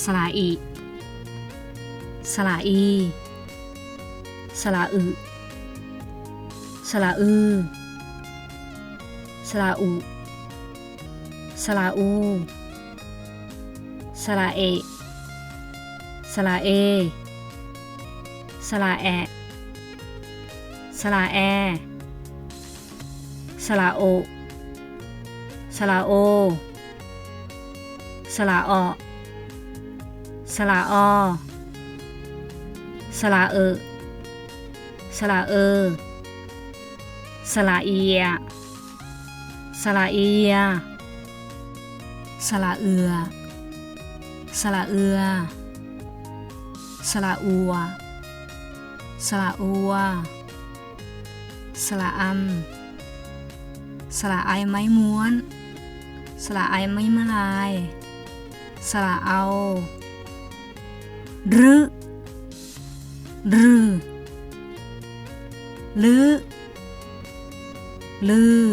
สระอีสระอีสระอึสระอือสระอุสระอูสระเอสระเอสระแอสระแอสระโอสระโอสระอสระอสระเอสระเอสระเอียสระเอียสระเอือสระเอือสระอัวสระอัวสระอำสระไอไม้ม้วนสระไอไม้มะลายสระเอารึรือลือ